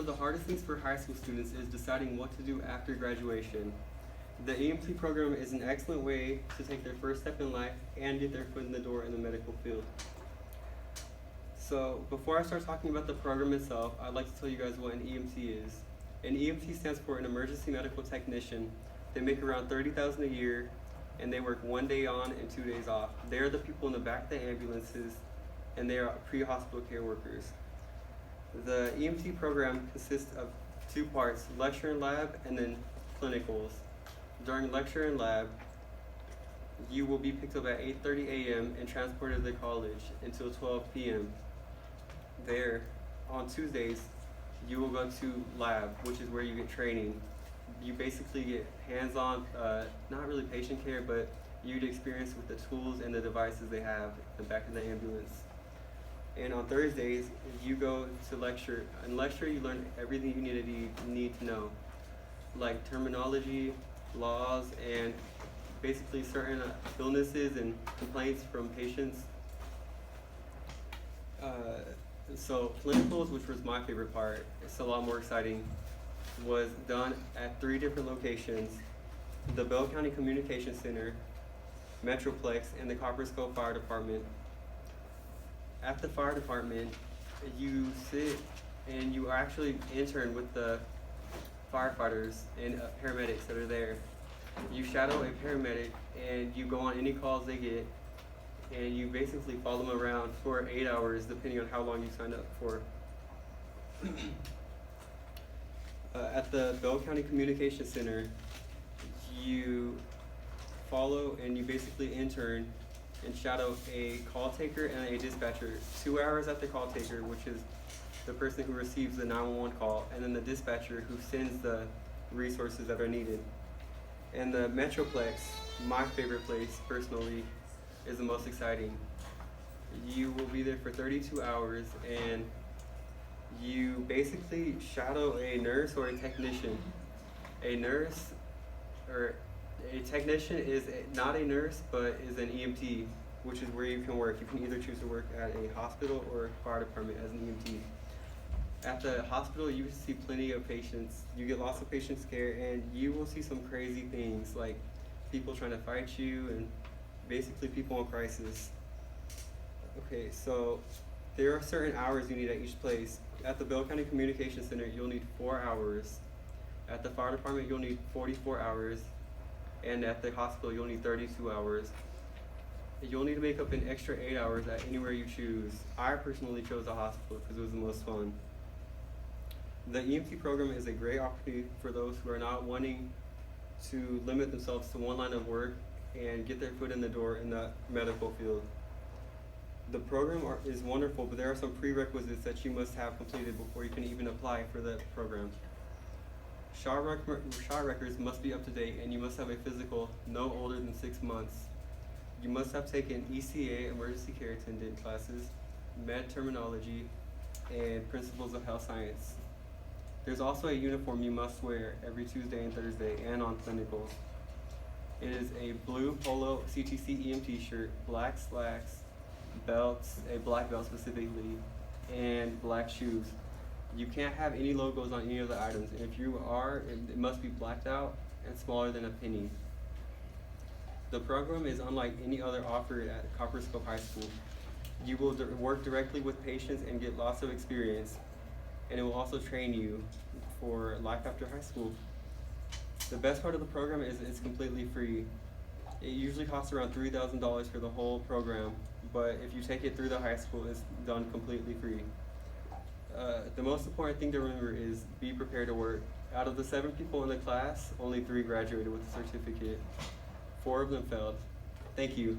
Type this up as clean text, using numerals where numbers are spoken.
of the hardest things for high school students is deciding what to do after graduation. The EMT program is an excellent way to take their first step in life and get their foot in the door in the medical field. So before I start talking about the program itself, I'd like to tell you guys what an EMT is. An EMT stands for an emergency medical technician. They make around $30,000 a year, and they work 1 day on and 2 days off. They are the people in the back of the ambulances, and they are pre-hospital care workers. The EMT program consists of 2 parts, lecture and lab, and then clinicals. During lecture and lab, you will be picked up at 8:30 a.m. and transported to the college until 12 p.m. There, on Tuesdays, you will go to lab, which is where you get training. You basically get hands-on, not really patient care, but you'd experience with the tools and the devices they have in the back of the ambulance. And on Thursdays, you go to lecture. In lecture, you learn everything you need to know, like terminology, laws, and basically certain illnesses and complaints from patients. So clinicals, which was my favorite part, it's a lot more exciting, was done at 3 different locations: the Bell County Communication Center, Metroplex, and the Coppersville Fire Department. At the fire department, you sit and you actually intern with the firefighters and paramedics that are there. You shadow a paramedic and you go on any calls they get, and you basically follow them around for 8 hours depending on how long you signed up for. At the Bell County Communication Center, you follow and you basically intern and shadow a call taker and a dispatcher. 2 hours at the call taker, which is the person who receives the 911 call, and then the dispatcher who sends the resources that are needed. And the Metroplex, my favorite place personally, is the most exciting. You will be there for 32 hours and you basically shadow a nurse or a technician. A nurse or a technician is not a nurse, but is an EMT, which is where you can work. You can either choose to work at a hospital or fire department as an EMT. At the hospital, you see plenty of patients. You get lots of patient care, and you will see some crazy things like people trying to fight you and basically people in crisis. Okay, so there are certain hours you need at each place. At the Bell County Communication Center, you'll need 4 hours. At the fire department, you'll need 44 hours. And at the hospital, you'll need 32 hours. You'll need to make up an extra 8 hours at anywhere you choose. I personally chose the hospital because it was the most fun. The EMT program is a great opportunity for those who are not wanting to limit themselves to one line of work and get their foot in the door in the medical field. The program is wonderful, but there are some prerequisites that you must have completed before you can even apply for the program. Shot records must be up to date, and you must have a physical no older than 6 months. You must have taken ECA, emergency care attendant classes, med terminology, and principles of health science. There's also a uniform you must wear every Tuesday and Thursday and on clinicals. It is a blue polo CTC EMT shirt, black slacks, belts, a black belt specifically, and black shoes. You can't have any logos on any of the items, and if you are, it must be blacked out and smaller than a penny. The program is unlike any other offered at Coppersville High School. You will work directly with patients and get lots of experience, and it will also train you for life after high school. The best part of the program is it's completely free. It usually costs around $3,000 for the whole program, but if you take it through the high school, it's done completely free. The most important thing to remember is be prepared to work. Out of the 7 people in the class, only 3 graduated with a certificate. 4 of them failed. Thank you.